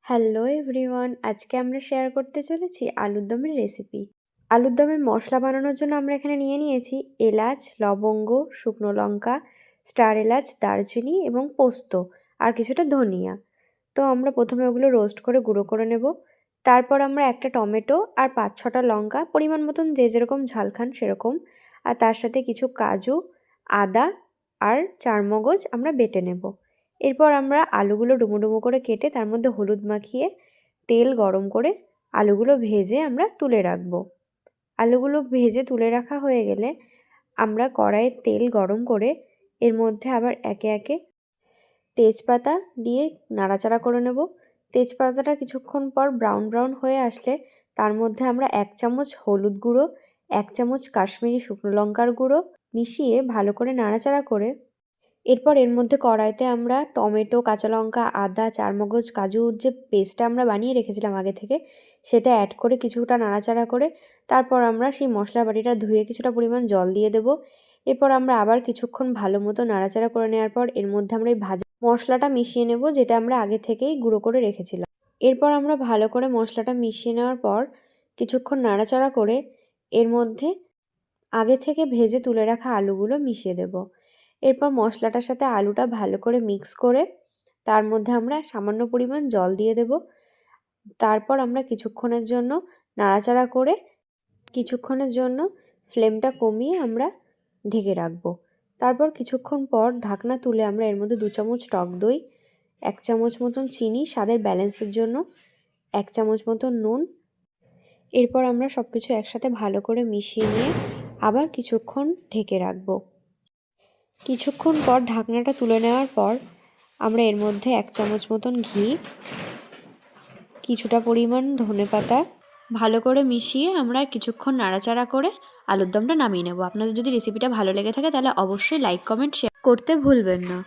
Hello everyone, আজকে আমরা share করতে চলেছি আলুর দমের রেসিপি। আলুর দমের মশলা বানানোর জন্য আমরা এখানে নিয়েছি এলাচ, লবঙ্গ, শুকনো লঙ্কা, স্টার এলাচ, দারচিনি এবং পোস্ত আর কিছুটা ধনিয়া। তো আমরা প্রথমে ওগুলো রোস্ট করে গুঁড়ো করে নেব। তারপর আমরা একটা টমেটো আর 5-6টা লঙ্কা, পরিমাণ মতন যে যেরকম ঝাল খান সেরকম, আর তার সাথে কিছু কাজু, আদা আর চারমগজ আমরা বেটে নেব। এরপর আমরা আলুগুলো ডুমো ডুমো করে কেটে তার মধ্যে হলুদ মাখিয়ে তেল গরম করে আলুগুলো ভেজে আমরা তুলে রাখব। আলুগুলো ভেজে তুলে রাখা হয়ে গেলে আমরা কড়াইয়ে তেল গরম করে এর মধ্যে আবার একে একে তেজপাতা দিয়ে নাড়াচাড়া করে নেব। তেজপাতাটা কিছুক্ষণ পর ব্রাউন ব্রাউন হয়ে আসলে তার মধ্যে আমরা 1 চামচ হলুদ গুঁড়ো, 1 চামচ কাশ্মীরি শুকনো লঙ্কার গুঁড়ো মিশিয়ে ভালো করে নাড়াচাড়া করে এরপর এর মধ্যে কড়াইতে আমরা টমেটো, কাঁচা লঙ্কা, আদা, চারমগজ, কাজুর যে পেস্টটা আমরা বানিয়ে রেখেছিলাম আগে থেকে সেটা অ্যাড করে কিছুটা নাড়াচাড়া করে তারপর আমরা সেই মশলার বাটিটা ধুয়ে কিছুটা পরিমাণ জল দিয়ে দেবো। এরপর আমরা আবার কিছুক্ষণ ভালো মতো নাড়াচাড়া করে নেওয়ার পর এর মধ্যে আমরা এই ভাজা মশলাটা মিশিয়ে নেব, যেটা আমরা আগে থেকেই গুঁড়ো করে রেখেছিলাম। এরপর আমরা ভালো করে মশলাটা মিশিয়ে নেওয়ার পর কিছুক্ষণ নাড়াচাড়া করে এর মধ্যে আগে থেকে ভেজে তুলে রাখা আলুগুলো মিশিয়ে দেব। এরপর মশলাটার সাথে আলুটা ভালো করে মিক্স করে তার মধ্যে আমরা সামান্য পরিমাণ জল দিয়ে দেব। তারপর আমরা কিছুক্ষণের জন্য নাড়াচাড়া করে কিছুক্ষণের জন্য ফ্লেমটা কমিয়ে আমরা ঢেকে রাখবো। তারপর কিছুক্ষণ পর ঢাকনা তুলে আমরা এর মধ্যে 2 চামচ টক দই, 1 চামচ মতন চিনি স্বাদের ব্যালেন্সের জন্য, 1 চামচ মতন নুন, এরপর আমরা সব কিছু একসাথে ভালো করে মিশিয়ে নিয়ে আবার কিছুক্ষণ ঢেকে রাখবো। কিছুক্ষণ পর ঢাকনাটা তুলে নেওয়ার পর আমরা এর মধ্যে 1 চামচ মতন ঘি, কিছুটা পরিমাণ ধনেপাতা ভালো করে মিশিয়ে আমরা কিছুক্ষণ নাড়াচাড়া করে আলুর দমটা নামিয়ে নেব। আপনাদের যদি রেসিপিটা ভালো লেগে থাকে তাহলে অবশ্যই লাইক, কমেন্ট, শেয়ার করতে ভুলবেন না।